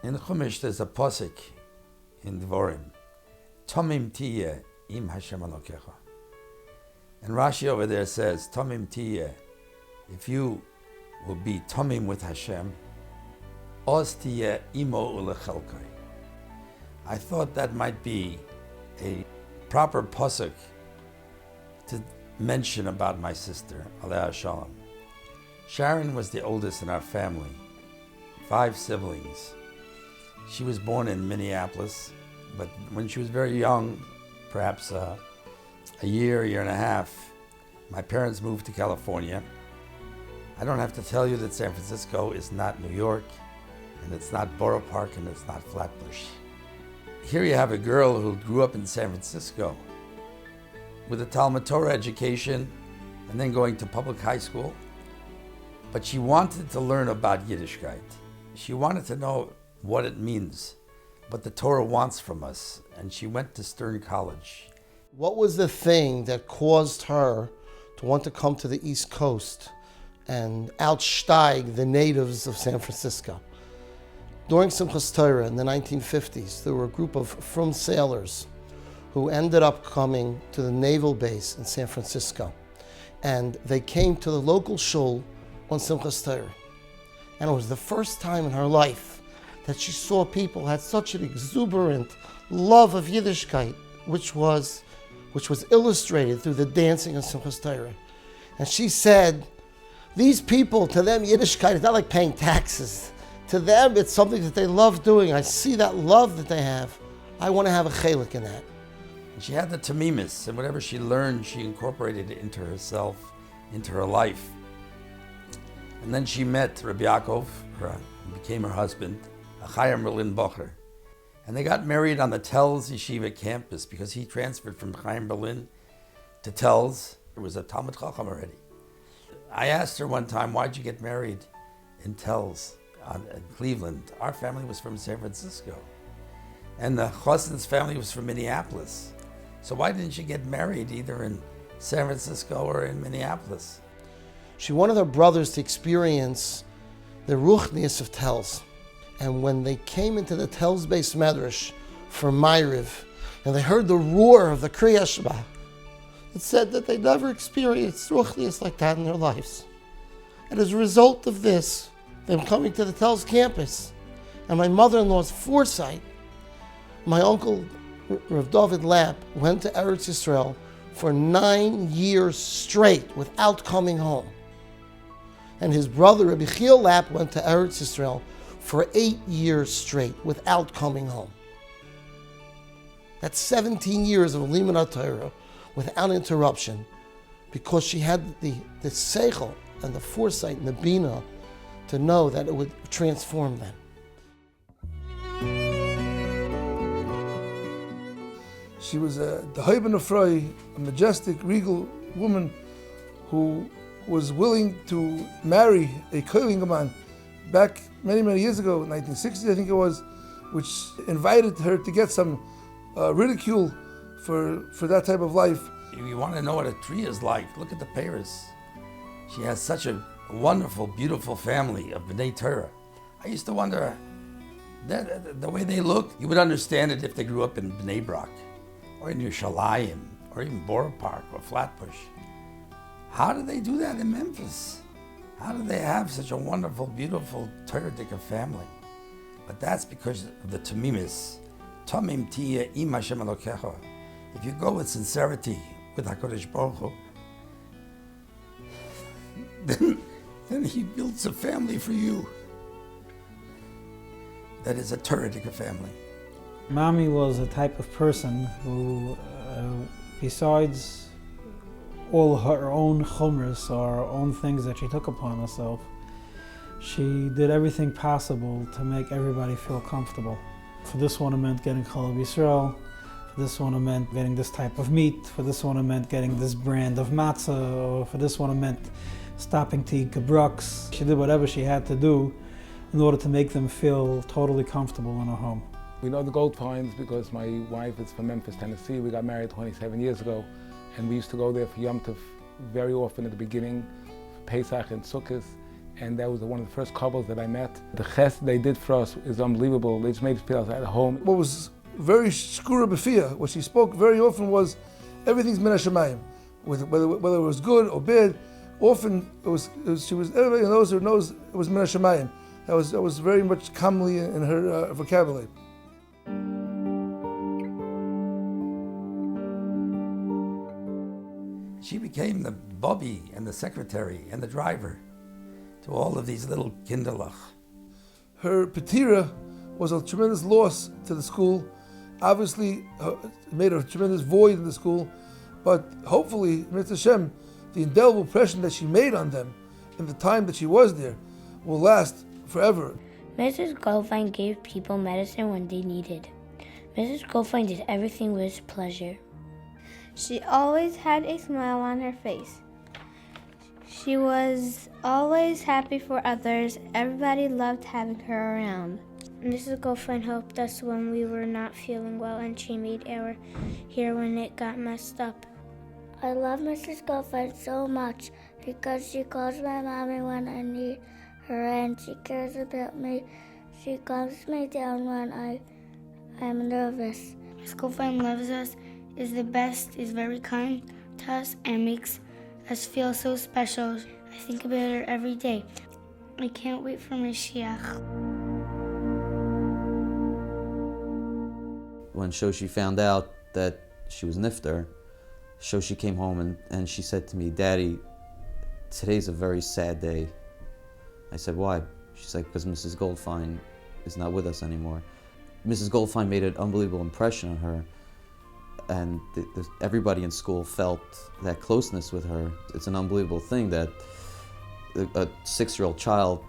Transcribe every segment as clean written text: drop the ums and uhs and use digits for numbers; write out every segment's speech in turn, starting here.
In Chumash, there's a posik in Dvorim, Tomim tiyeh im Hashem Elokecha. And Rashi over there says, Tomim tiyeh, if you will be Tomim with Hashem, Oz tiyeh imo ulechelkai. I thought that might be a proper posuk to mention about my sister, Alei Shalom. Sharon was the oldest in our family, 5 siblings. She was born in Minneapolis, but when she was very young, perhaps a year and a half, my parents moved to California. I don't have to tell you that San Francisco is not New York, and it's not Borough Park, and it's not Flatbush. Here you have a girl who grew up in San Francisco with a Talmud Torah education and then going to public high school. But she wanted to learn about Yiddishkeit. She wanted to know what it means, what the Torah wants from us. And she went to Stern College. What was the thing that caused her to want to come to the East Coast and outsteig the natives of San Francisco? During Simchas Torah in the 1950s, there were a group of frum sailors who ended up coming to the naval base in San Francisco. And they came to the local shul on Simchas Torah. And it was the first time in her life that she saw people had such an exuberant love of Yiddishkeit, which was illustrated through the dancing of Simchas Torah. And she said, these people, to them, Yiddishkeit is not like paying taxes. To them, it's something that they love doing. I see that love that they have. I want to have a chelik in that. She had the tamimis, and whatever she learned, she incorporated it into herself, into her life. And then she met Rabbi Yaakov, became her husband, a Chaim Berlin Bocher. And they got married on the Telz Yeshiva campus because he transferred from Chaim Berlin to Telz. It was a Talmud Chacham already. I asked her one time, why'd you get married in Telz in Cleveland? Our family was from San Francisco. And the Chossen's family was from Minneapolis. So why didn't you get married either in San Francisco or in Minneapolis? She wanted her brothers to experience the ruchnius of Telz. And when they came into the Telz Beis Medrash for Ma'ariv, and they heard the roar of the Kriya Shema, it said that they never experienced ruchnius like that in their lives. And as a result of this, them coming to the Telz campus, and my mother-in-law's foresight, my uncle Rav David Lapp went to Eretz Yisrael for 9 years straight without coming home. And his brother Rabbi Chiel Lapp went to Eretz Yisrael for 8 years straight without coming home. That's 17 years of Limanat Torah without interruption, because she had the seichel and the foresight and the bina to know that it would transform them. She was the Heiben of Frey, a majestic, regal woman who was willing to marry a Koilingaman back many, many years ago, 1960 I think it was, which invited her to get some ridicule for that type of life. If you want to know what a tree is like, look at the Paris. She has such a wonderful, beautiful family of B'nai Torah. I used to wonder, the way they look, you would understand it if they grew up in Bnei Brak, or in Yerushalayim, or even Borough Park, or Flatbush. How did they do that in Memphis? How did they have such a wonderful, beautiful Torah-dika family? But that's because of the Tamimis. Tamim tiyeh im Hashem Elokecha. If you go with sincerity with HaKadosh Baruch Hu, then He builds a family for you that is a Torah-dika family. Mommy was a type of person who, besides all her own chumras or her own things that she took upon herself, she did everything possible to make everybody feel comfortable. For this one it meant getting Chalav Yisrael, for this one it meant getting this type of meat, for this one it meant getting this brand of matzah, or for this one it meant stopping to eat gebruks. She did whatever she had to do in order to make them feel totally comfortable in her home. We know the Goldfeins because my wife is from Memphis, Tennessee. We got married 27 years ago, and we used to go there for Yom Tov very often at the beginning, for Pesach and Sukkot, and that was one of the first couples that I met. The chesed they did for us is unbelievable. They just made us feel at home. What was very shkura b'fiyah, what she spoke very often was, everything's min hashamayim. Whether it was good or bad, often she was, everybody knows it was min hashamayim. That was very much commonly in her vocabulary. She became the bobby and the secretary and the driver to all of these little kinderlach. Her petira was a tremendous loss to the school. Obviously, it made a tremendous void in the school, but hopefully, Mitzvah Hashem, the indelible impression that she made on them in the time that she was there will last forever. Mrs. Goldfein gave people medicine when they needed. Mrs. Goldfein did everything with pleasure. She always had a smile on her face. She was always happy for others. Everybody loved having her around. Mrs. Goldfein helped us when we were not feeling well, and she made our hair when it got messed up. I love Mrs. Goldfein so much because she calls my mommy when I need her, and she cares about me. She calms me down when I'm nervous. Mrs. Goldfein loves us, is the best, is very kind to us, and makes us feel so special. I think about her every day. I can't wait for Mashiach. When Shoshi found out that she was nifter, Shoshi came home and she said to me, "Daddy, today's a very sad day." I said, "Why?" She's like, "Because Mrs. Goldfein is not with us anymore." Mrs. Goldfein made an unbelievable impression on her, and everybody in school felt that closeness with her. It's an unbelievable thing that a 6-year-old child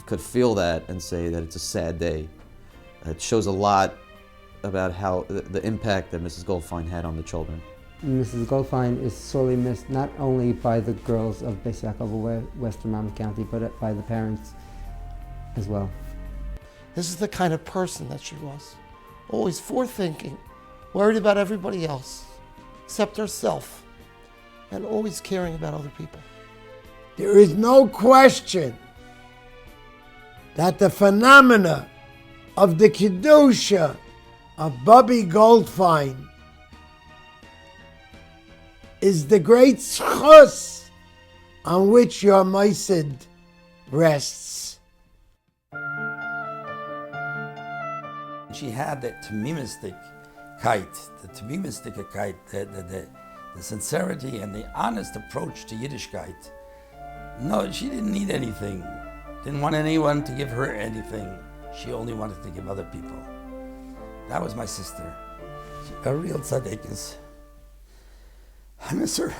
could feel that and say that it's a sad day. It shows a lot about how the impact that Mrs. Goldfein had on the children. Mrs. Goldfein is sorely missed not only by the girls of Beis Yaakov or Western Monmouth County, but by the parents as well. This is the kind of person that she was. Always forethinking, worried about everybody else, except herself, and always caring about other people. There is no question that the phenomena of the Kedusha of Bobby Goldfein is the great schus on which your Mosid rests. She had that tamimistic-kite, the sincerity and the honest approach to Yiddishkeit. No, she didn't need anything. Didn't want anyone to give her anything. She only wanted to give other people. That was my sister. A real tzaddikus. I miss her.